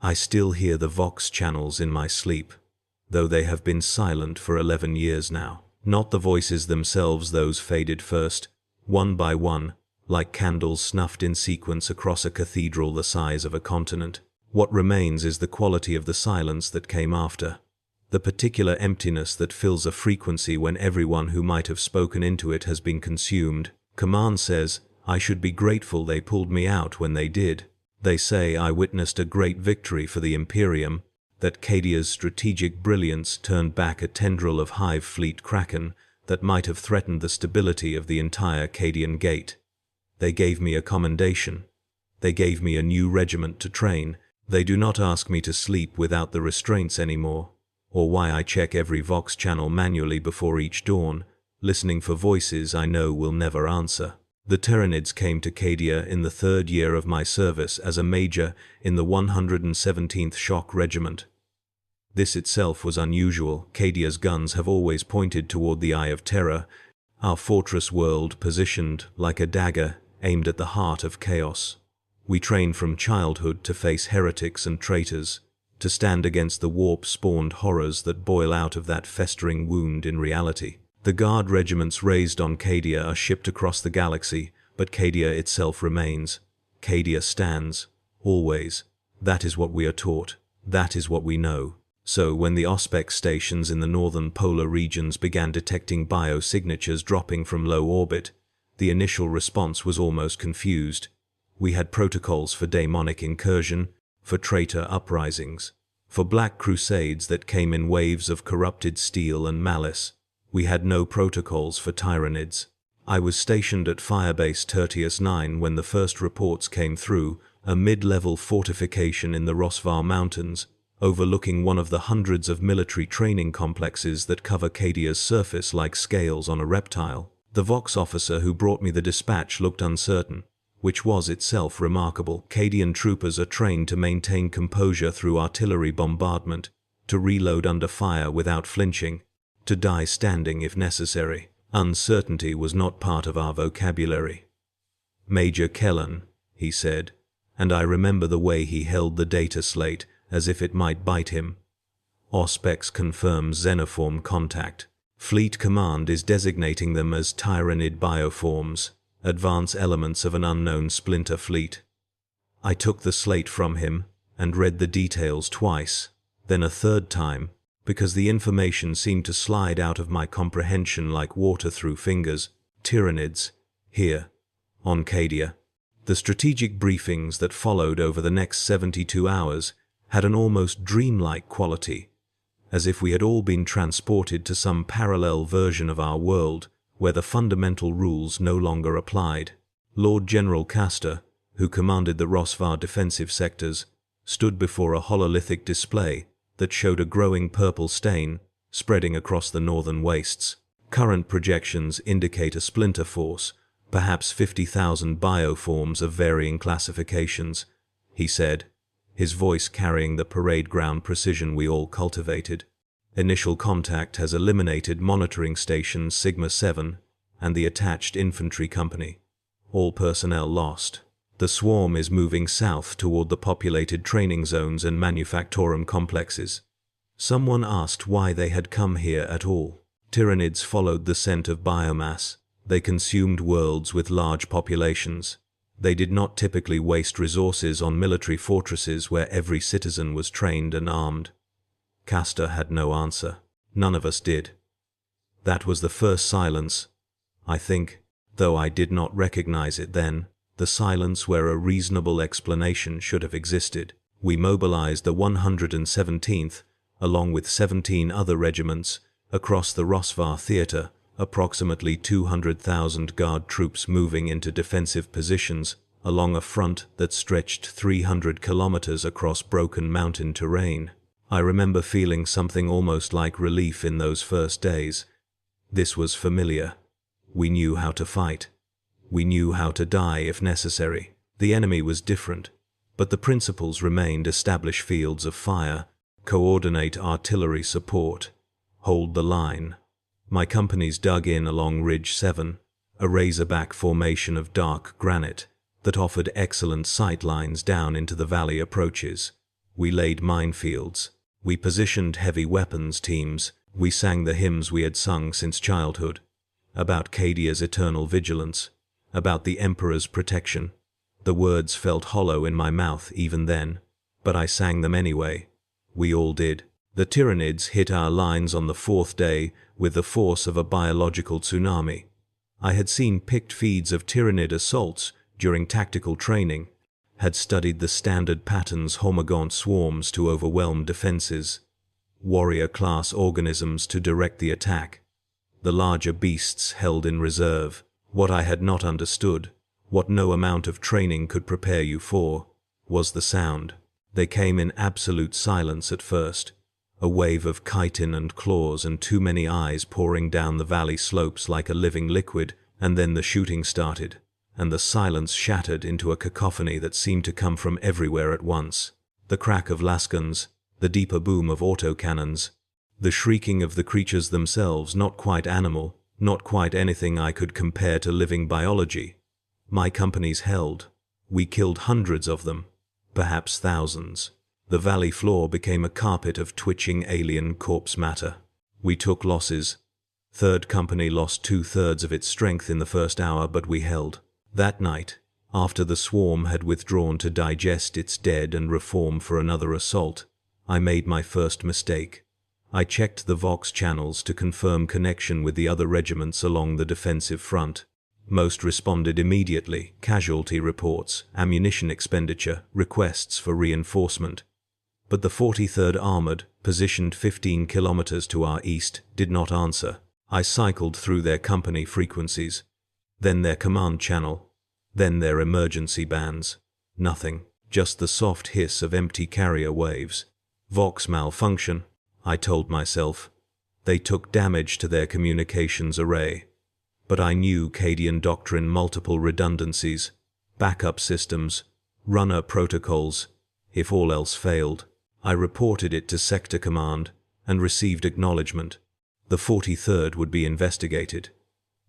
I still hear the Vox channels in my sleep, though they have been silent for 11 years now. Not the voices themselves, those faded first, one by one, like candles snuffed in sequence across a cathedral the size of a continent. What remains is the quality of the silence that came after, the particular emptiness that fills a frequency when everyone who might have spoken into it has been consumed. Command says, I should be grateful they pulled me out when they did. They say I witnessed a great victory for the Imperium, that Cadia's strategic brilliance turned back a tendril of Hive Fleet Kraken that might have threatened the stability of the entire Cadian gate. They gave me a commendation. They gave me a new regiment to train. They do not ask me to sleep without the restraints anymore, or why I check every Vox channel manually before each dawn, listening for voices I know will never answer. The Tyranids came to Cadia in the 3rd year of my service as a major in the 117th Shock Regiment. This itself was unusual. Cadia's guns have always pointed toward the Eye of Terror, our fortress world positioned like a dagger aimed at the heart of chaos. We train from childhood to face heretics and traitors, to stand against the warp-spawned horrors that boil out of that festering wound in reality. The guard regiments raised on Cadia are shipped across the galaxy, but Cadia itself remains. Cadia stands, always. That is what we are taught. That is what we know. So when the Auspex stations in the northern polar regions began detecting biosignatures dropping from low orbit, the initial response was almost confused. We had protocols for demonic incursion, for traitor uprisings, for black crusades that came in waves of corrupted steel and malice. We had no protocols for Tyranids. I was stationed at Firebase Tertius 9 when the first reports came through, a mid-level fortification in the Rosvar Mountains, overlooking one of the hundreds of military training complexes that cover Cadia's surface like scales on a reptile. The Vox officer who brought me the dispatch looked uncertain, which was itself remarkable. Cadian troopers are trained to maintain composure through artillery bombardment, to reload under fire without flinching, to die standing if necessary. Uncertainty was not part of our vocabulary. Major Kellan, he said, and I remember the way he held the data slate as if it might bite him. Auspex confirms xenoform contact. Fleet Command is designating them as Tyranid bioforms, advance elements of an unknown splinter fleet. I took the slate from him and read the details twice, then a third time, because the information seemed to slide out of my comprehension like water through fingers. Tyranids, here, on Cadia. The strategic briefings that followed over the next 72 hours had an almost dreamlike quality, as if we had all been transported to some parallel version of our world where the fundamental rules no longer applied. Lord General Castor, who commanded the Rosvar defensive sectors, stood before a hololithic display that showed a growing purple stain spreading across the northern wastes. Current projections indicate a splinter force, perhaps 50,000 bioforms of varying classifications, he said, his voice carrying the parade ground precision we all cultivated. Initial contact has eliminated monitoring stations Sigma 7 and the attached infantry company. All personnel lost. The swarm is moving south toward the populated training zones and manufactorum complexes. Someone asked why they had come here at all. Tyranids followed the scent of biomass. They consumed worlds with large populations. They did not typically waste resources on military fortresses where every citizen was trained and armed. Castor had no answer. None of us did. That was the first silence, I think, though I did not recognize it then, the silence where a reasonable explanation should have existed. We mobilized the 117th, along with 17 other regiments, across the Rosvar theater, approximately 200,000 guard troops moving into defensive positions along a front that stretched 300 kilometers across broken mountain terrain. I remember feeling something almost like relief in those first days. This was familiar. We knew how to fight. We knew how to die if necessary. The enemy was different, but the principles remained: establish fields of fire, coordinate artillery support, hold the line. My companies dug in along Ridge 7, a razorback formation of dark granite that offered excellent sight lines down into the valley approaches. We laid minefields. We positioned heavy weapons teams. We sang the hymns we had sung since childhood, about Cadia's eternal vigilance, about the Emperor's protection. The words felt hollow in my mouth even then, but I sang them anyway. We all did. The Tyranids hit our lines on the 4th day with the force of a biological tsunami. I had seen picked feeds of Tyranid assaults during tactical training, had studied the standard patterns homogaunt swarms to overwhelm defenses, warrior-class organisms to direct the attack, the larger beasts held in reserve. What I had not understood, what no amount of training could prepare you for, was the sound. They came in absolute silence at first, a wave of chitin and claws and too many eyes pouring down the valley slopes like a living liquid, and then the shooting started, and the silence shattered into a cacophony that seemed to come from everywhere at once. The crack of lasguns, the deeper boom of autocannons, the shrieking of the creatures themselves, not quite animal, not quite anything I could compare to living biology. My companies held. We killed hundreds of them, perhaps thousands. The valley floor became a carpet of twitching alien corpse matter. We took losses. 3rd Company lost 2/3 of its strength in the first hour, but we held. That night, after the swarm had withdrawn to digest its dead and reform for another assault, I made my first mistake. I checked the Vox channels to confirm connection with the other regiments along the defensive front. Most responded immediately: casualty reports, ammunition expenditure, requests for reinforcement. But the 43rd Armored, positioned 15 kilometers to our east, did not answer. I cycled through their company frequencies, then their command channel, then their emergency bands. Nothing, just the soft hiss of empty carrier waves. Vox malfunction, I told myself. They took damage to their communications array. But I knew Cadian doctrine: multiple redundancies, backup systems, runner protocols. If all else failed, I reported it to Sector Command and received acknowledgement. The 43rd would be investigated.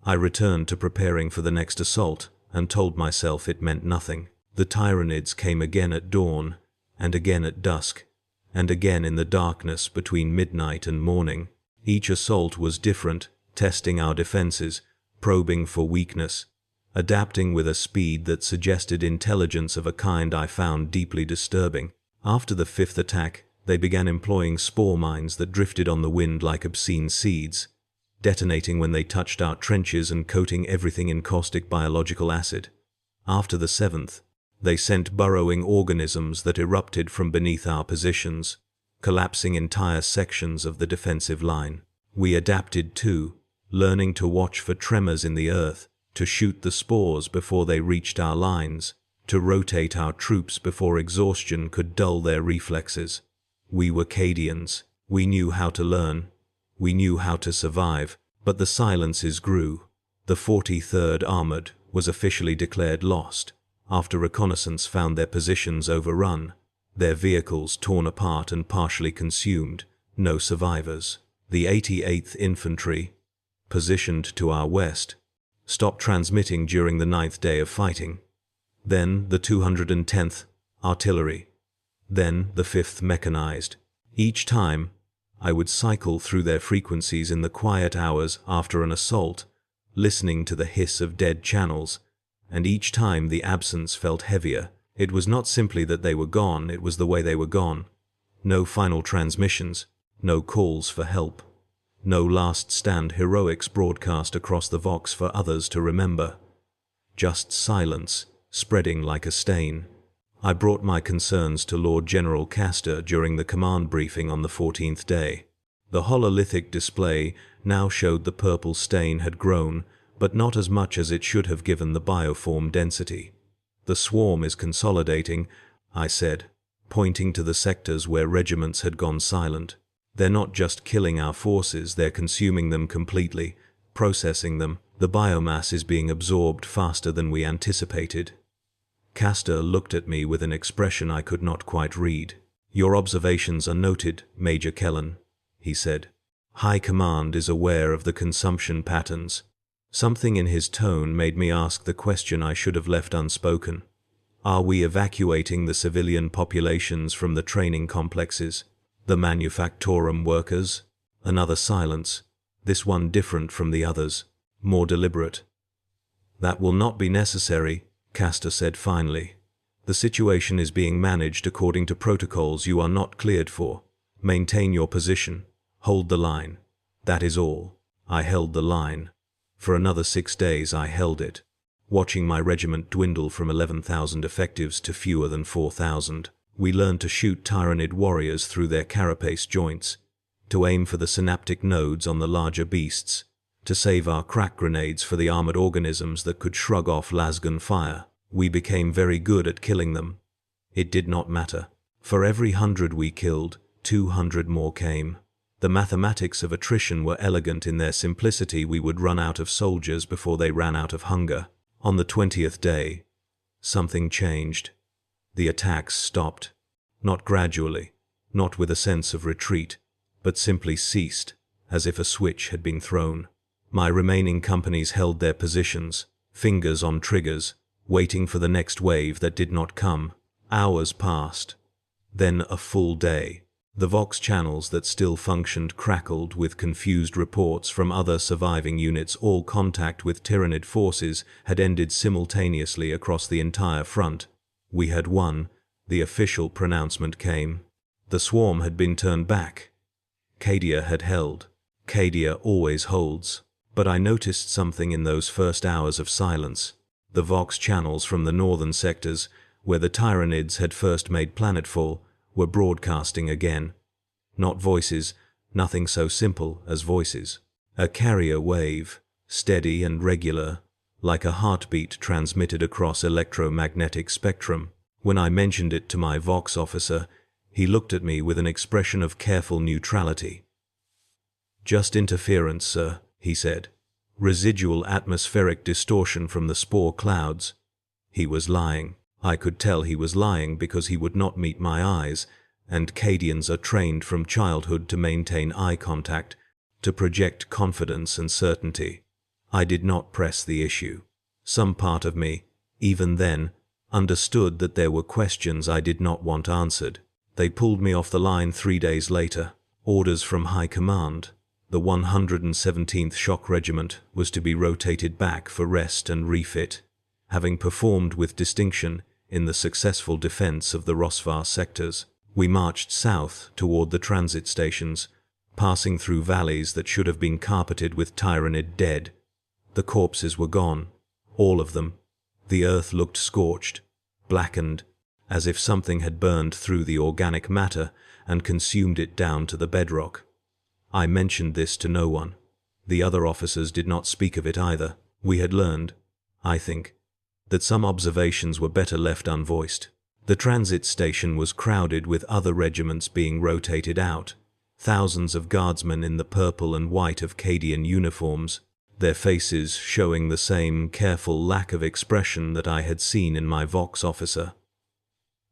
I returned to preparing for the next assault and told myself it meant nothing. The Tyranids came again at dawn, and again at dusk, and again in the darkness between midnight and morning. Each assault was different, testing our defenses, probing for weakness, adapting with a speed that suggested intelligence of a kind I found deeply disturbing. After the 5th attack, they began employing spore mines that drifted on the wind like obscene seeds, detonating when they touched our trenches and coating everything in caustic biological acid. After the 7th, they sent burrowing organisms that erupted from beneath our positions, collapsing entire sections of the defensive line. We adapted too, learning to watch for tremors in the earth, to shoot the spores before they reached our lines, to rotate our troops before exhaustion could dull their reflexes. We were Cadians. We knew how to learn. We knew how to survive. But the silences grew. The 43rd Armored was officially declared lost, after reconnaissance found their positions overrun, their vehicles torn apart and partially consumed, no survivors. The 88th Infantry, positioned to our west, stopped transmitting during the 9th day of fighting. Then the 210th Artillery. Then the 5th Mechanized. Each time, I would cycle through their frequencies in the quiet hours after an assault, listening to the hiss of dead channels, and each time the absence felt heavier. It was not simply that they were gone, it was the way they were gone. No final transmissions, no calls for help, no last stand heroics broadcast across the Vox for others to remember. Just silence, spreading like a stain. I brought my concerns to Lord General Castor during the command briefing on the 14th day. The hololithic display now showed the purple stain had grown, but not as much as it should have given the bioform density. The swarm is consolidating, I said, pointing to the sectors where regiments had gone silent. They're not just killing our forces, they're consuming them completely, processing them. The biomass is being absorbed faster than we anticipated. Castor looked at me with an expression I could not quite read. Your observations are noted, Major Kellen, he said. High Command is aware of the consumption patterns. Something in his tone made me ask the question I should have left unspoken. Are we evacuating the civilian populations from the training complexes? The manufactorum workers? Another silence, this one different from the others, more deliberate. That will not be necessary, Castor said finally. The situation is being managed according to protocols you are not cleared for. Maintain your position. Hold the line. That is all. I held the line. For another 6 days I held it, watching my regiment dwindle from 11,000 effectives to fewer than 4,000. We learned to shoot Tyranid warriors through their carapace joints, to aim for the synaptic nodes on the larger beasts, to save our crack grenades for the armored organisms that could shrug off lasgun fire. We became very good at killing them. It did not matter. For every 100 we killed, 200 more came. The mathematics of attrition were elegant in their simplicity. We would run out of soldiers before they ran out of hunger. On the 20th day, something changed. The attacks stopped. Not gradually, not with a sense of retreat, but simply ceased, as if a switch had been thrown. My remaining companies held their positions, fingers on triggers, waiting for the next wave that did not come. Hours passed. Then a full day. The Vox channels that still functioned crackled with confused reports from other surviving units. All contact with Tyranid forces had ended simultaneously across the entire front. We had won. The official pronouncement came. The swarm had been turned back. Cadia had held. Cadia always holds. But I noticed something in those first hours of silence. The Vox channels from the northern sectors, where the Tyranids had first made planetfall, were broadcasting again. Not voices, nothing so simple as voices. A carrier wave, steady and regular, like a heartbeat transmitted across electromagnetic spectrum. When I mentioned it to my Vox officer, he looked at me with an expression of careful neutrality. "Just interference, sir," he said. "Residual atmospheric distortion from the spore clouds." He was lying. I could tell he was lying because he would not meet my eyes, and Cadians are trained from childhood to maintain eye contact, to project confidence and certainty. I did not press the issue. Some part of me, even then, understood that there were questions I did not want answered. They pulled me off the line 3 days later. Orders from High Command. The 117th Shock Regiment was to be rotated back for rest and refit, having performed with distinction in the successful defense of the Rosvar sectors. We marched south toward the transit stations, passing through valleys that should have been carpeted with Tyranid dead. The corpses were gone, all of them. The earth looked scorched, blackened, as if something had burned through the organic matter and consumed it down to the bedrock. I mentioned this to no one. The other officers did not speak of it either. We had learned, I think, that some observations were better left unvoiced. The transit station was crowded with other regiments being rotated out, thousands of guardsmen in the purple and white of Cadian uniforms, their faces showing the same careful lack of expression that I had seen in my Vox officer.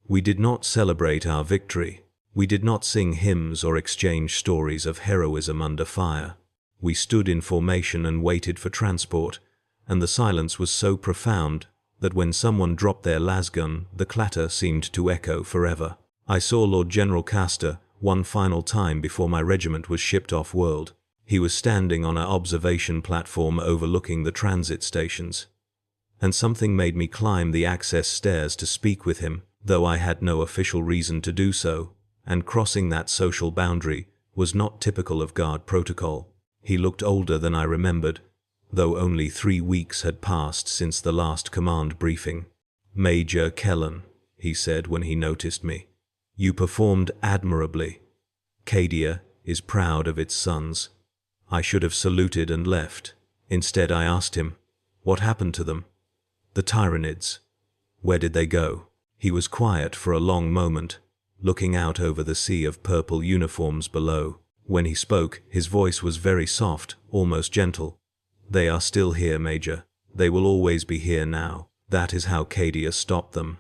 We did not celebrate our victory. We did not sing hymns or exchange stories of heroism under fire. We stood in formation and waited for transport, and the silence was so profound that when someone dropped their lasgun, the clatter seemed to echo forever. I saw Lord General Castor one final time before my regiment was shipped off-world. He was standing on an observation platform overlooking the transit stations, and something made me climb the access stairs to speak with him, though I had no official reason to do so, and crossing that social boundary was not typical of guard protocol. He looked older than I remembered, though only 3 weeks had passed since the last command briefing. "Major Kellen," he said when he noticed me, "you performed admirably. Cadia is proud of its sons." I should have saluted and left. Instead I asked him, what happened to them? The Tyranids. Where did they go? He was quiet for a long moment, looking out over the sea of purple uniforms below. When he spoke, his voice was very soft, almost gentle. "They are still here, Major. They will always be here now. That is how Cadia stopped them."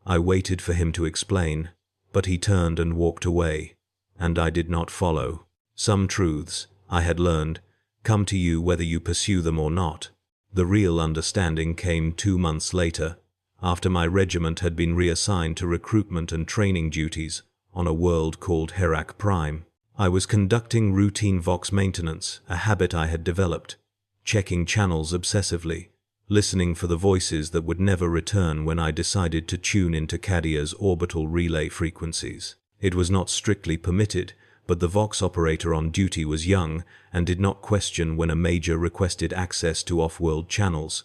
I waited for him to explain, but he turned and walked away, and I did not follow. Some truths, I had learned, come to you whether you pursue them or not. The real understanding came 2 months later. after my regiment had been reassigned to recruitment and training duties on a world called Herak Prime. I was conducting routine Vox maintenance, a habit I had developed, checking channels obsessively, listening for the voices that would never return when I decided to tune into Cadia's orbital relay frequencies. It was not strictly permitted, but the Vox operator on duty was young and did not question when a major requested access to off-world channels.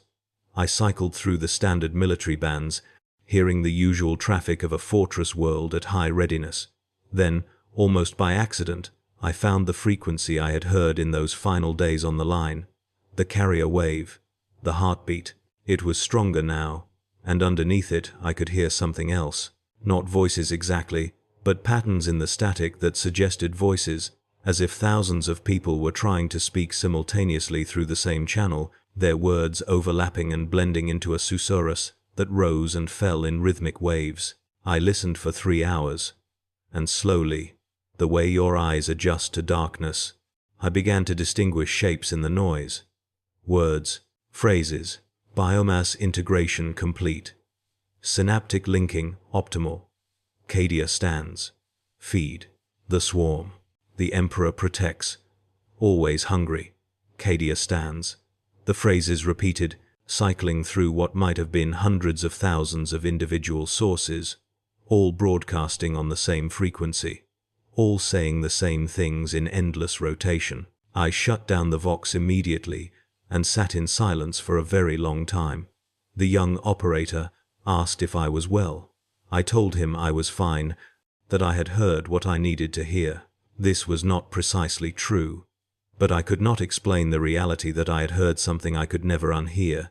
I cycled through the standard military bands, hearing the usual traffic of a fortress world at high readiness. Then, almost by accident, I found the frequency I had heard in those final days on the line. The carrier wave. The heartbeat. It was stronger now, and underneath it I could hear something else. Not voices exactly, but patterns in the static that suggested voices, as if thousands of people were trying to speak simultaneously through the same channel, their words overlapping and blending into a susurrus that rose and fell in rhythmic waves. I listened for 3 hours, and slowly, the way your eyes adjust to darkness, I began to distinguish shapes in the noise. Words, phrases, biomass integration complete. Synaptic linking optimal. Cadia stands. Feed. The swarm. The Emperor protects. Always hungry. Cadia stands. The phrases repeated, cycling through what might have been hundreds of thousands of individual sources, all broadcasting on the same frequency, all saying the same things in endless rotation. I shut down the Vox immediately and sat in silence for a very long time. The young operator asked if I was well. I told him I was fine, that I had heard what I needed to hear. This was not precisely true, but I could not explain the reality that I had heard something I could never unhear,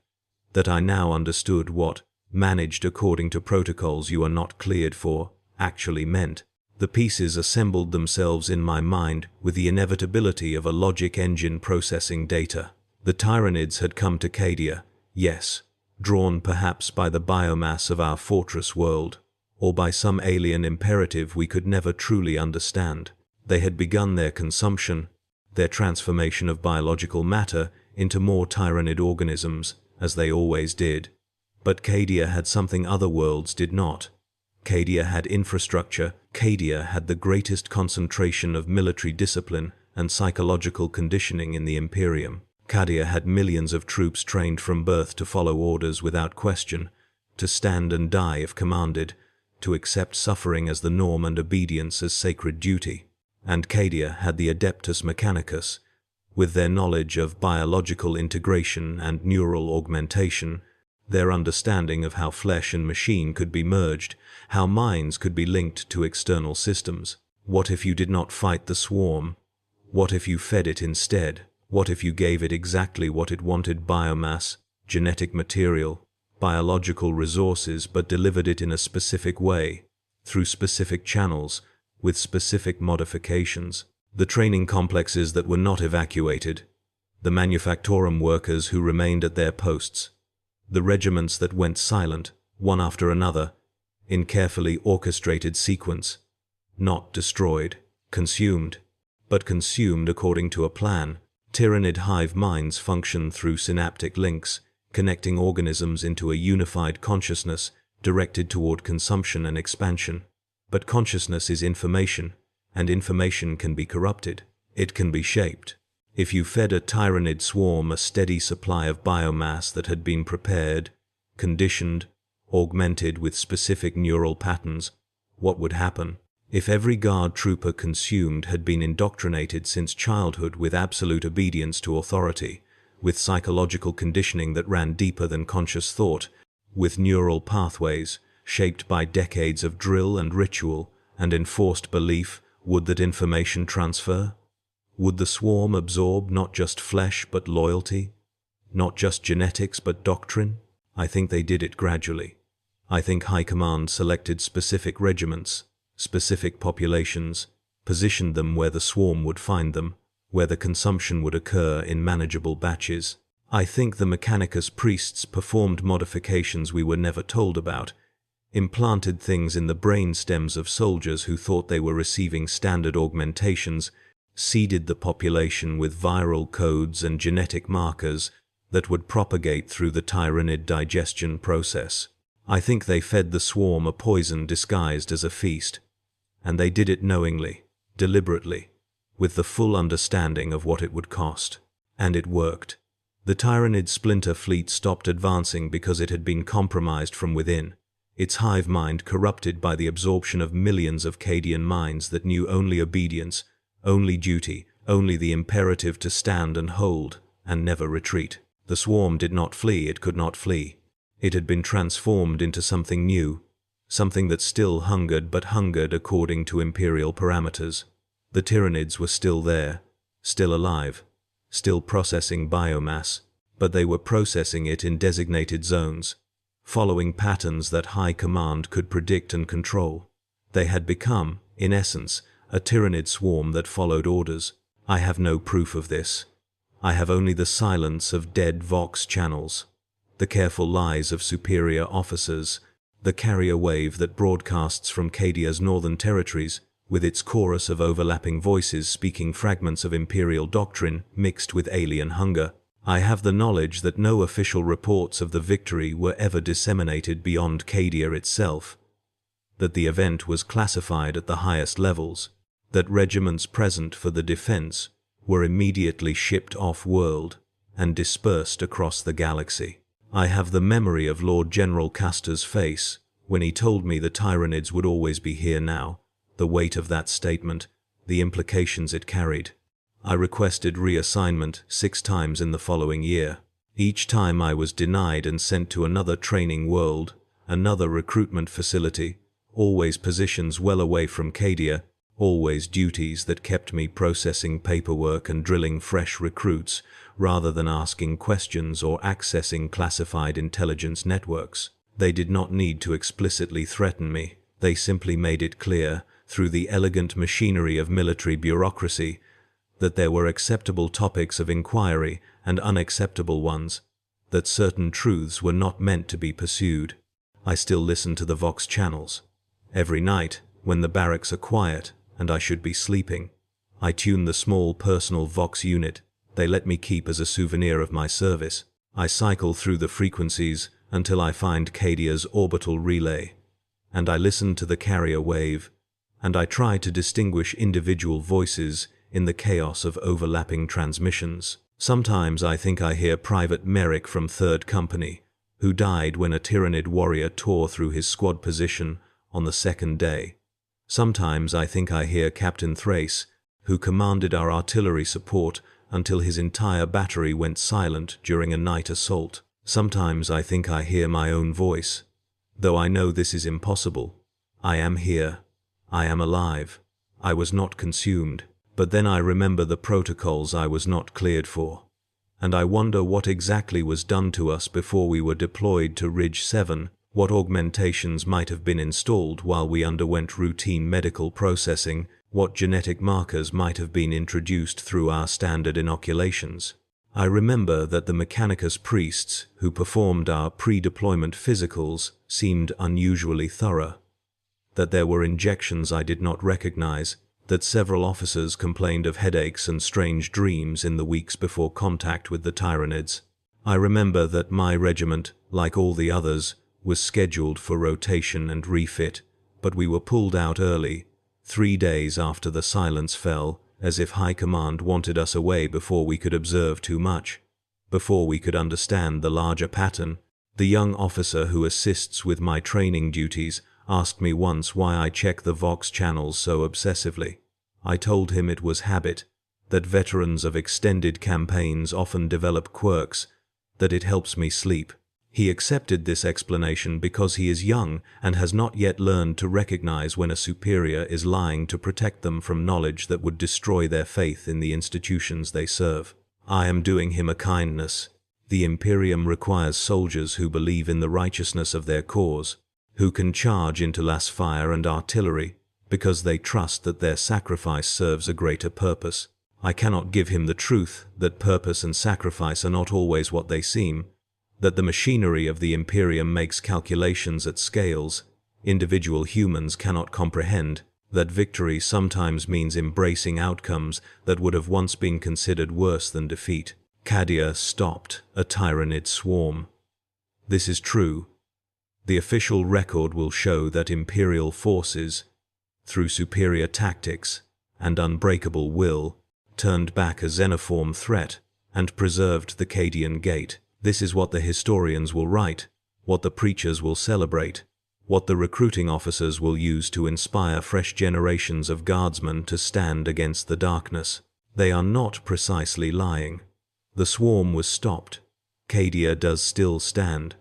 that I now understood what, managed according to protocols you are not cleared for, actually meant. The pieces assembled themselves in my mind with the inevitability of a logic engine processing data. The Tyranids had come to Cadia, yes, drawn perhaps by the biomass of our fortress world, or by some alien imperative we could never truly understand. They had begun their consumption, their transformation of biological matter into more Tyranid organisms, as they always did. But Cadia had something other worlds did not. Cadia had infrastructure. Cadia had the greatest concentration of military discipline and psychological conditioning in the Imperium. Cadia had millions of troops trained from birth to follow orders without question, to stand and die if commanded, to accept suffering as the norm and obedience as sacred duty. And Cadia had the Adeptus Mechanicus, with their knowledge of biological integration and neural augmentation, their understanding of how flesh and machine could be merged, how minds could be linked to external systems. What if you did not fight the swarm? What if you fed it instead? What if you gave it exactly what it wanted: biomass, genetic material, biological resources, but delivered it in a specific way, through specific channels, with specific modifications? The training complexes that were not evacuated, the manufactorum workers who remained at their posts, the regiments that went silent, one after another, in carefully orchestrated sequence, not destroyed, consumed, but consumed according to a plan. Tyranid hive minds function through synaptic links, connecting organisms into a unified consciousness directed toward consumption and expansion. But consciousness is information, and information can be corrupted. It can be shaped. If you fed a Tyranid swarm a steady supply of biomass that had been prepared, conditioned, augmented with specific neural patterns, what would happen? If every guard trooper consumed had been indoctrinated since childhood with absolute obedience to authority, with psychological conditioning that ran deeper than conscious thought, with neural pathways shaped by decades of drill and ritual and enforced belief, would that information transfer? Would the swarm absorb not just flesh but loyalty, not just genetics but doctrine? I think they did it gradually. I think High Command selected specific regiments, specific populations, positioned them where the swarm would find them, where the consumption would occur in manageable batches. I think the Mechanicus priests performed modifications we were never told about, implanted things in the brain stems of soldiers who thought they were receiving standard augmentations, seeded the population with viral codes and genetic markers that would propagate through the Tyranid digestion process. I think they fed the swarm a poison disguised as a feast, and they did it knowingly, deliberately, with the full understanding of what it would cost. And it worked. The Tyranid splinter fleet stopped advancing because it had been compromised from within, its hive mind corrupted by the absorption of millions of Cadian minds that knew only obedience, only duty, only the imperative to stand and hold, and never retreat. The swarm did not flee, it could not flee. It had been transformed into something new, something that still hungered but hungered according to Imperial parameters. The Tyranids were still there, still alive, still processing biomass, but they were processing it in designated zones, following patterns that High Command could predict and control. They had become, in essence, a Tyranid swarm that followed orders. I have no proof of this. I have only the silence of dead Vox channels, the careful lies of superior officers, the carrier wave that broadcasts from Cadia's northern territories, with its chorus of overlapping voices speaking fragments of Imperial doctrine mixed with alien hunger. I have the knowledge that no official reports of the victory were ever disseminated beyond Cadia itself, that the event was classified at the highest levels, that regiments present for the defense were immediately shipped off-world and dispersed across the galaxy. I have the memory of Lord General Custer's face when he told me the Tyranids would always be here now, the weight of that statement, the implications it carried. I requested reassignment 6 times in the following year. Each time I was denied and sent to another training world, another recruitment facility, always positions well away from Cadia, always duties that kept me processing paperwork and drilling fresh recruits rather than asking questions or accessing classified intelligence networks. They did not need to explicitly threaten me. They simply made it clear, through the elegant machinery of military bureaucracy, that there were acceptable topics of inquiry and unacceptable ones, that certain truths were not meant to be pursued. I still listen to the Vox channels. Every night, when the barracks are quiet and I should be sleeping, I tune the small personal Vox unit they let me keep as a souvenir of my service. I cycle through the frequencies until I find Cadia's orbital relay, and I listen to the carrier wave, and I try to distinguish individual voices in the chaos of overlapping transmissions. Sometimes I think I hear Private Merrick from 3rd Company, who died when a Tyranid warrior tore through his squad position on the 2nd day. Sometimes I think I hear Captain Thrace, who commanded our artillery support until his entire battery went silent during a night assault. Sometimes I think I hear my own voice, though I know this is impossible. I am here. I am alive. I was not consumed. But then I remember the protocols I was not cleared for, and I wonder what exactly was done to us before we were deployed to Ridge 7, what augmentations might have been installed while we underwent routine medical processing, what genetic markers might have been introduced through our standard inoculations. I remember that the Mechanicus priests who performed our pre-deployment physicals seemed unusually thorough, that there were injections I did not recognize, that several officers complained of headaches and strange dreams in the weeks before contact with the Tyranids. I remember that my regiment, like all the others, was scheduled for rotation and refit, but we were pulled out early, 3 days after the silence fell, as if High Command wanted us away before we could observe too much, before we could understand the larger pattern. The young officer who assists with my training duties asked me once why I check the Vox channels so obsessively. I told him it was habit, that veterans of extended campaigns often develop quirks, that it helps me sleep. He accepted this explanation because he is young and has not yet learned to recognize when a superior is lying to protect them from knowledge that would destroy their faith in the institutions they serve. I am doing him a kindness. The Imperium requires soldiers who believe in the righteousness of their cause, who can charge into las fire and artillery, because they trust that their sacrifice serves a greater purpose. I cannot give him the truth that purpose and sacrifice are not always what they seem, that the machinery of the Imperium makes calculations at scales individual humans cannot comprehend, that victory sometimes means embracing outcomes that would have once been considered worse than defeat. Cadia stopped a Tyranid swarm. This is true. The official record will show that Imperial forces, through superior tactics and unbreakable will, turned back a xenoform threat and preserved the Cadian gate. This is what the historians will write, what the preachers will celebrate, what the recruiting officers will use to inspire fresh generations of Guardsmen to stand against the darkness. They are not precisely lying. The swarm was stopped. Cadia does still stand.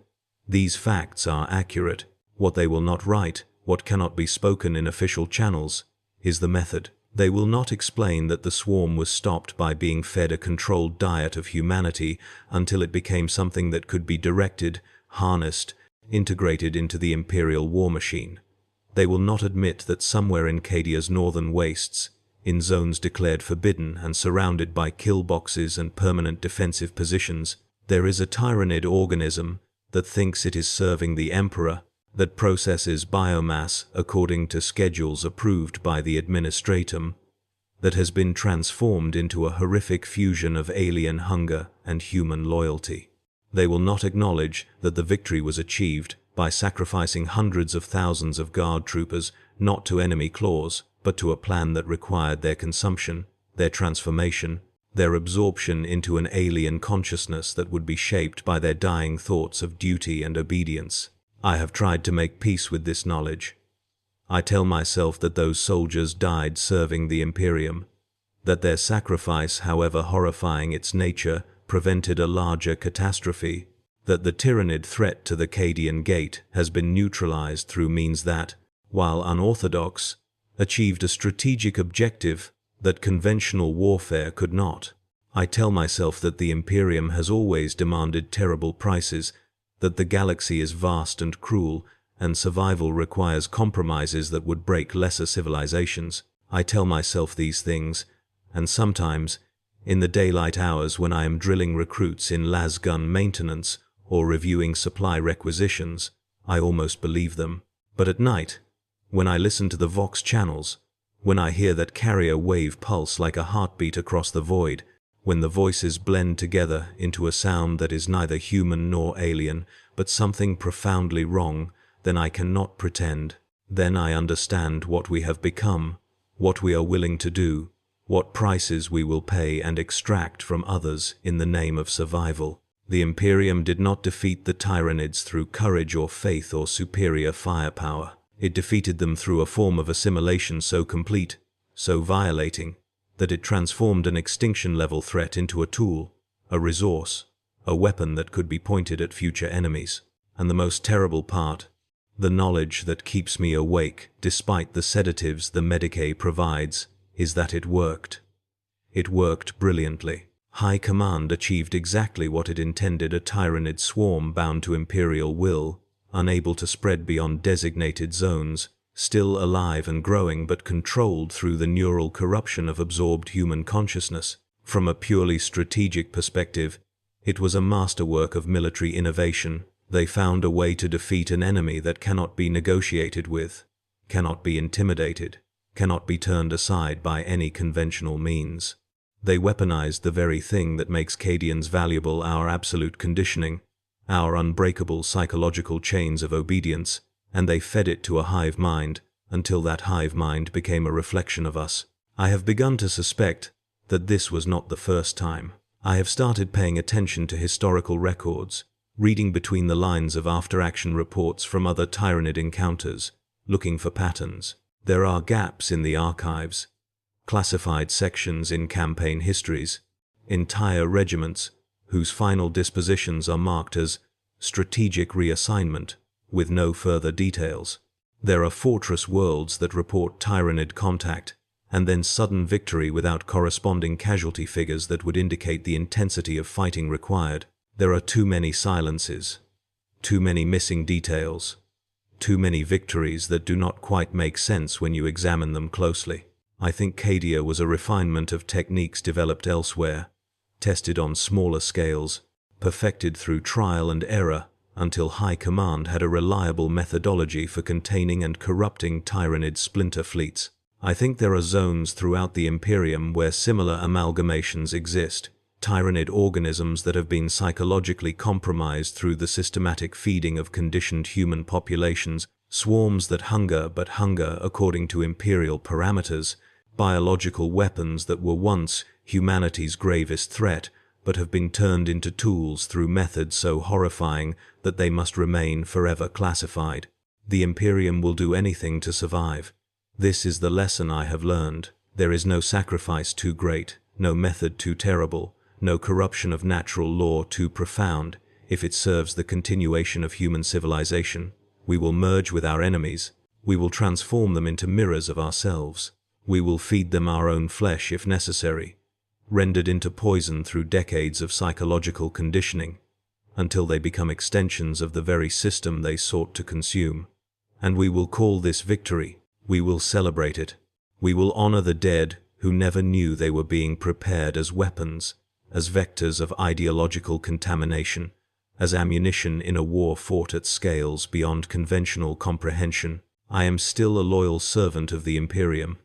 These facts are accurate. What they will not write, what cannot be spoken in official channels, is the method. They will not explain that the swarm was stopped by being fed a controlled diet of humanity until it became something that could be directed, harnessed, integrated into the Imperial war machine. They will not admit that somewhere in Cadia's northern wastes, in zones declared forbidden and surrounded by kill boxes and permanent defensive positions, there is a Tyranid organism that thinks it is serving the Emperor, that processes biomass according to schedules approved by the Administratum, that has been transformed into a horrific fusion of alien hunger and human loyalty. They will not acknowledge that the victory was achieved by sacrificing hundreds of thousands of guard troopers not to enemy claws, but to a plan that required their consumption, their transformation, their absorption into an alien consciousness that would be shaped by their dying thoughts of duty and obedience. I have tried to make peace with this knowledge. I tell myself that those soldiers died serving the Imperium, that their sacrifice, however horrifying its nature, prevented a larger catastrophe, that the Tyranid threat to the Cadian gate has been neutralized through means that, while unorthodox, achieved a strategic objective that conventional warfare could not. I tell myself that the Imperium has always demanded terrible prices, that the galaxy is vast and cruel, and survival requires compromises that would break lesser civilizations. I tell myself these things, and sometimes, in the daylight hours when I am drilling recruits in lasgun maintenance or reviewing supply requisitions, I almost believe them. But at night, when I listen to the Vox channels, when I hear that carrier wave pulse like a heartbeat across the void, when the voices blend together into a sound that is neither human nor alien, but something profoundly wrong, then I cannot pretend. Then I understand what we have become, what we are willing to do, what prices we will pay and extract from others in the name of survival. The Imperium did not defeat the Tyranids through courage or faith or superior firepower. It defeated them through a form of assimilation so complete, so violating, that it transformed an extinction-level threat into a tool, a resource, a weapon that could be pointed at future enemies. And the most terrible part, the knowledge that keeps me awake despite the sedatives the Medicae provides, is that it worked. It worked brilliantly. High Command achieved exactly what it intended: a Tyranid swarm bound to Imperial will, unable to spread beyond designated zones, still alive and growing but controlled through the neural corruption of absorbed human consciousness. From a purely strategic perspective, it was a masterwork of military innovation. They found a way to defeat an enemy that cannot be negotiated with, cannot be intimidated, cannot be turned aside by any conventional means. They weaponized the very thing that makes Cadians valuable: our absolute conditioning, our unbreakable psychological chains of obedience, and they fed it to a hive mind until that hive mind became a reflection of us. I have begun to suspect that this was not the first time. I have started paying attention to historical records, reading between the lines of after-action reports from other Tyranid encounters, looking for patterns. There are gaps in the archives, classified sections in campaign histories, entire regiments whose final dispositions are marked as strategic reassignment, with no further details. There are fortress worlds that report Tyranid contact, and then sudden victory without corresponding casualty figures that would indicate the intensity of fighting required. There are too many silences, too many missing details, too many victories that do not quite make sense when you examine them closely. I think Cadia was a refinement of techniques developed elsewhere, tested on smaller scales, perfected through trial and error, until High Command had a reliable methodology for containing and corrupting Tyranid splinter fleets. I think there are zones throughout the Imperium where similar amalgamations exist, Tyranid organisms that have been psychologically compromised through the systematic feeding of conditioned human populations, swarms that hunger but hunger according to Imperial parameters, biological weapons that were once humanity's gravest threat, but have been turned into tools through methods so horrifying that they must remain forever classified. The Imperium will do anything to survive. This is the lesson I have learned. There is no sacrifice too great, no method too terrible, no corruption of natural law too profound, if it serves the continuation of human civilization. We will merge with our enemies. We will transform them into mirrors of ourselves. We will feed them our own flesh if necessary, rendered into poison through decades of psychological conditioning, until they become extensions of the very system they sought to consume. And we will call this victory. We will celebrate it. We will honor the dead who never knew they were being prepared as weapons, as vectors of ideological contamination, as ammunition in a war fought at scales beyond conventional comprehension. I am still a loyal servant of the Imperium.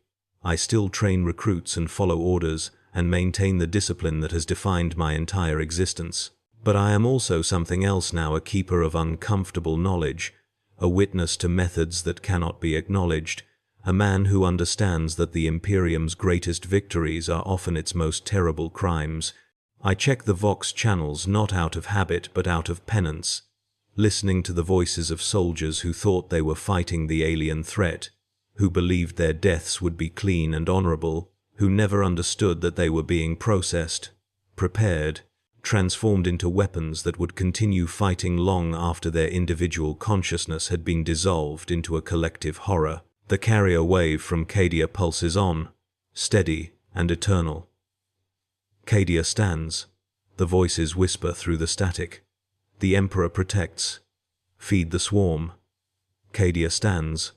I still train recruits and follow orders and maintain the discipline that has defined my entire existence. But I am also something else now, a keeper of uncomfortable knowledge, a witness to methods that cannot be acknowledged, a man who understands that the Imperium's greatest victories are often its most terrible crimes. I check the Vox channels not out of habit but out of penance, listening to the voices of soldiers who thought they were fighting the alien threat, who believed their deaths would be clean and honorable, who never understood that they were being processed, prepared, transformed into weapons that would continue fighting long after their individual consciousness had been dissolved into a collective horror. The carrier wave from Cadia pulses on, steady and eternal. Cadia stands. The voices whisper through the static. The Emperor protects. Feed the swarm. Cadia stands,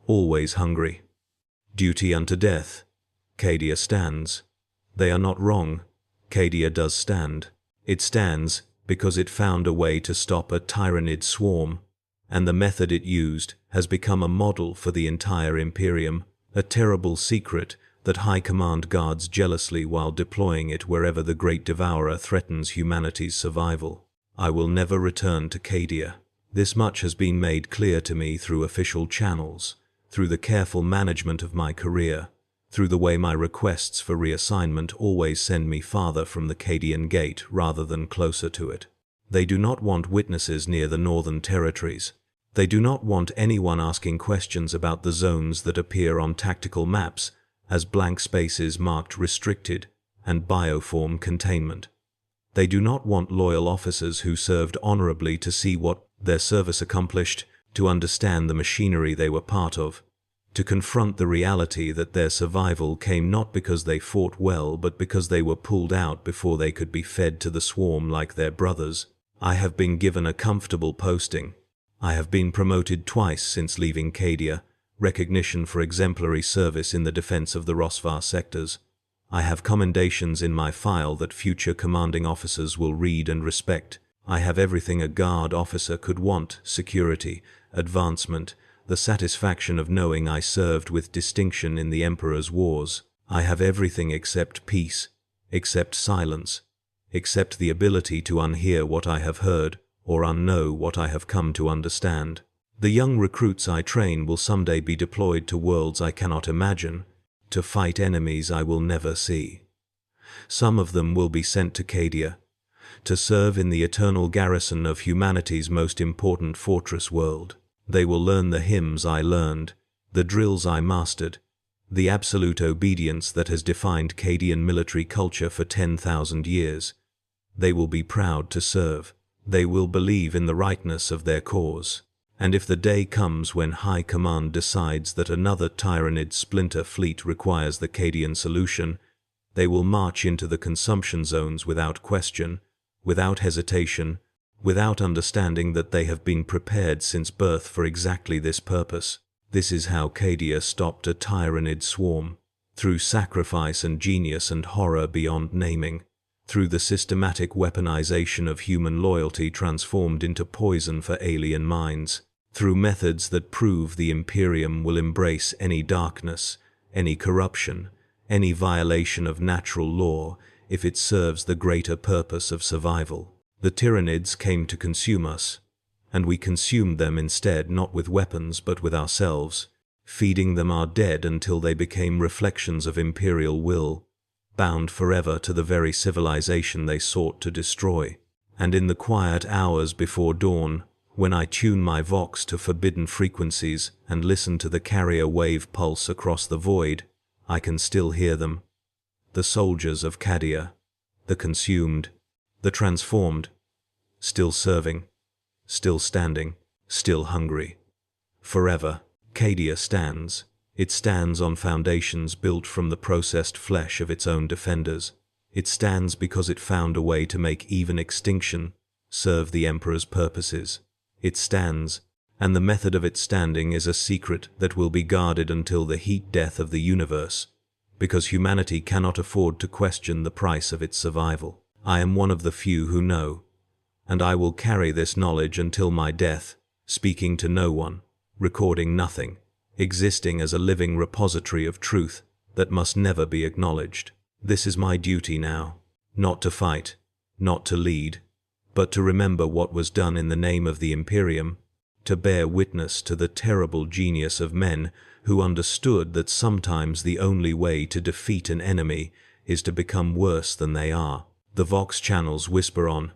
always hungry. Duty unto death. Cadia stands. They are not wrong. Cadia does stand. It stands because it found a way to stop a Tyranid swarm, and the method it used has become a model for the entire Imperium, a terrible secret that High Command guards jealously while deploying it wherever the Great Devourer threatens humanity's survival. I will never return to Cadia. This much has been made clear to me through official channels, through the careful management of my career, through the way my requests for reassignment always send me farther from the Cadian gate rather than closer to it. They do not want witnesses near the northern territories. They do not want anyone asking questions about the zones that appear on tactical maps as blank spaces marked restricted and bioform containment. They do not want loyal officers who served honorably to see what their service accomplished, to understand the machinery they were part of, to confront the reality that their survival came not because they fought well but because they were pulled out before they could be fed to the swarm like their brothers. I have been given a comfortable posting. I have been promoted twice since leaving Cadia, recognition for exemplary service in the defense of the Rosvar sectors. I have commendations in my file that future commanding officers will read and respect. I have everything a guard officer could want: security, advancement, the satisfaction of knowing I served with distinction in the Emperor's wars. I have everything except peace, except silence, except the ability to unhear what I have heard or unknow what I have come to understand. The young recruits I train will someday be deployed to worlds I cannot imagine, to fight enemies I will never see. Some of them will be sent to Cadia, to serve in the eternal garrison of humanity's most important fortress world. They will learn the hymns I learned, the drills I mastered, the absolute obedience that has defined Cadian military culture for 10,000 years. They will be proud to serve. They will believe in the rightness of their cause. And if the day comes when High Command decides that another Tyranid splinter fleet requires the Cadian solution, they will march into the consumption zones without question, without hesitation, without understanding that they have been prepared since birth for exactly this purpose. This is how Cadia stopped a Tyranid swarm, through sacrifice and genius and horror beyond naming, through the systematic weaponization of human loyalty transformed into poison for alien minds, through methods that prove the Imperium will embrace any darkness, any corruption, any violation of natural law, if it serves the greater purpose of survival. The Tyranids came to consume us, and we consumed them instead, not with weapons but with ourselves, feeding them our dead until they became reflections of Imperial will, bound forever to the very civilization they sought to destroy. And in the quiet hours before dawn, when I tune my vox to forbidden frequencies and listen to the carrier wave pulse across the void, I can still hear them. The soldiers of Cadia, the consumed, the transformed, still serving, still standing, still hungry. Forever, Cadia stands. It stands on foundations built from the processed flesh of its own defenders. It stands because it found a way to make even extinction serve the Emperor's purposes. It stands, and the method of its standing is a secret that will be guarded until the heat death of the universe, because humanity cannot afford to question the price of its survival. I am one of the few who know, and I will carry this knowledge until my death, speaking to no one, recording nothing, existing as a living repository of truth that must never be acknowledged. This is my duty now, not to fight, not to lead, but to remember what was done in the name of the Imperium, to bear witness to the terrible genius of men who understood that sometimes the only way to defeat an enemy is to become worse than they are. The vox channels whisper on,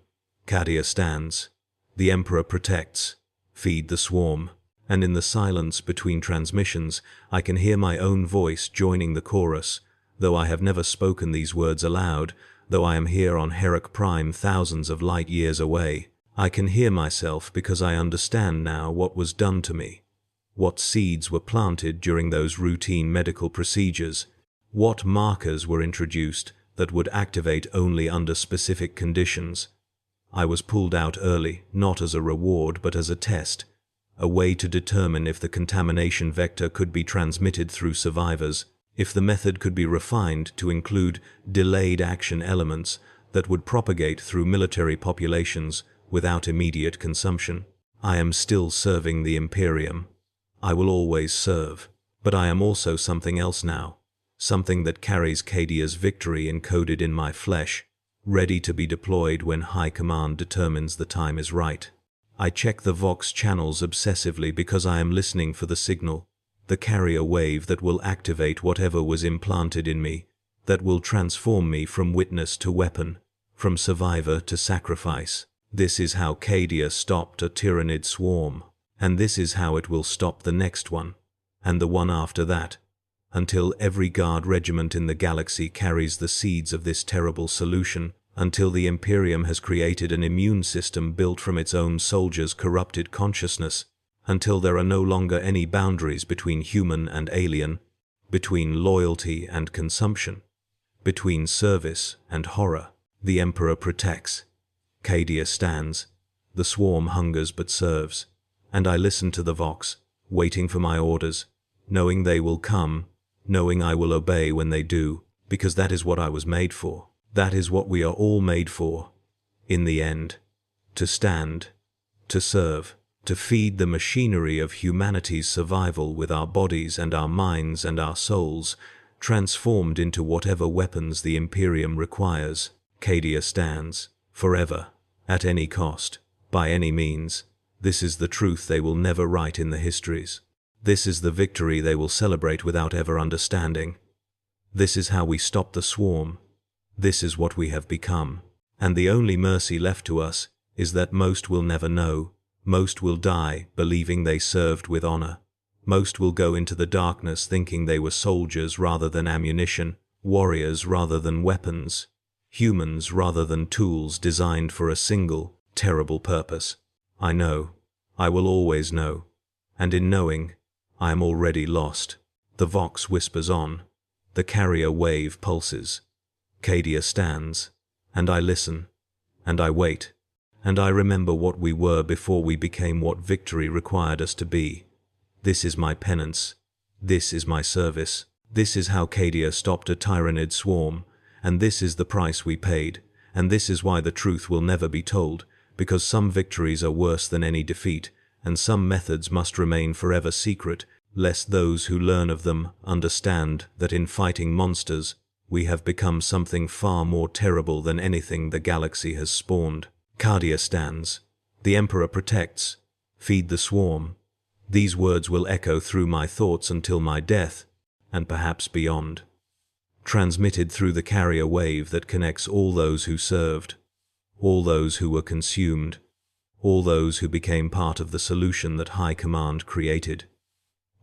Cadia stands, the Emperor protects, feed the swarm, and in the silence between transmissions I can hear my own voice joining the chorus, though I have never spoken these words aloud, though I am here on Herrick Prime thousands of light years away. I can hear myself because I understand now what was done to me, what seeds were planted during those routine medical procedures, what markers were introduced that would activate only under specific conditions. I was pulled out early, not as a reward but as a test, a way to determine if the contamination vector could be transmitted through survivors, if the method could be refined to include delayed action elements that would propagate through military populations without immediate consumption. I am still serving the Imperium. I will always serve, but I am also something else now, something that carries Cadia's victory encoded in my flesh, ready to be deployed when High Command determines the time is right. I check the vox channels obsessively because I am listening for the signal, the carrier wave that will activate whatever was implanted in me, that will transform me from witness to weapon, from survivor to sacrifice. This is how Cadia stopped a Tyranid swarm, and this is how it will stop the next one, and the one after that, until every guard regiment in the galaxy carries the seeds of this terrible solution, until the Imperium has created an immune system built from its own soldiers' corrupted consciousness, until there are no longer any boundaries between human and alien, between loyalty and consumption, between service and horror. The Emperor protects. Cadia stands. The swarm hungers but serves. And I listen to the vox, waiting for my orders, knowing they will come, knowing I will obey when they do, because that is what I was made for. That is what we are all made for, in the end. To stand, to serve, to feed the machinery of humanity's survival with our bodies and our minds and our souls, transformed into whatever weapons the Imperium requires. Cadia stands, forever, at any cost, by any means. This is the truth they will never write in the histories. This is the victory they will celebrate without ever understanding. This is how we stop the swarm. This is what we have become. And the only mercy left to us is that most will never know. Most will die believing they served with honor. Most will go into the darkness thinking they were soldiers rather than ammunition, warriors rather than weapons, humans rather than tools designed for a single, terrible purpose. I know. I will always know. And in knowing, I am already lost. The vox whispers on. The carrier wave pulses. Cadia stands. And I listen. And I wait. And I remember what we were before we became what victory required us to be. This is my penance. This is my service. This is how Cadia stopped a Tyranid swarm. And this is the price we paid. And this is why the truth will never be told, because some victories are worse than any defeat, and some methods must remain forever secret, lest those who learn of them understand that in fighting monsters, We have become something far more terrible than anything the galaxy has spawned. Cadia stands. The Emperor protects. Feed the swarm. These words will echo through my thoughts until my death, and perhaps beyond. Transmitted through the carrier wave that connects all those who served, all those who were consumed, all those who became part of the solution that High Command created.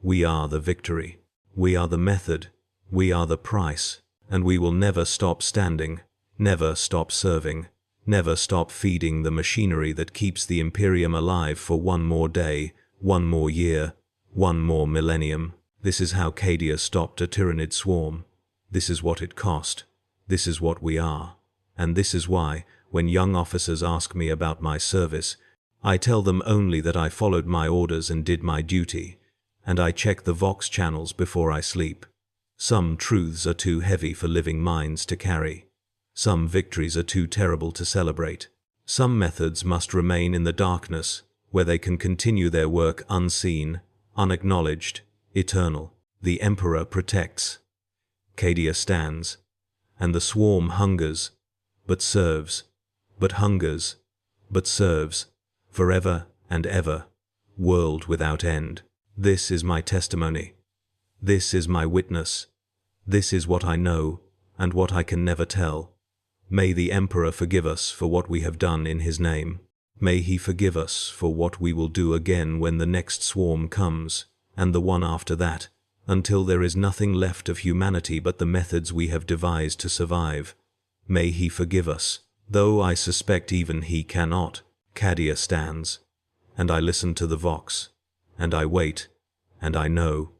We are the victory. We are the method. We are the price. And we will never stop standing, never stop serving, never stop feeding the machinery that keeps the Imperium alive for one more day, one more year, one more millennium. This is how Cadia stopped a Tyranid swarm. This is what it cost. This is what we are. And this is why, when young officers ask me about my service, I tell them only that I followed my orders and did my duty, and I check the Vox channels before I sleep. Some truths are too heavy for living minds to carry. Some victories are too terrible to celebrate. Some methods must remain in the darkness, where they can continue their work unseen, unacknowledged, eternal. The Emperor protects. Cadia stands. And the swarm hungers, but serves, but hungers, but serves, forever and ever, world without end. This is my testimony. This is my witness. This is what I know, and what I can never tell. May the Emperor forgive us for what we have done in his name. May he forgive us for what we will do again when the next swarm comes, and the one after that, until there is nothing left of humanity but the methods we have devised to survive. May he forgive us, though I suspect even he cannot. Cadia stands, and I listen to the Vox, and I wait, and I know.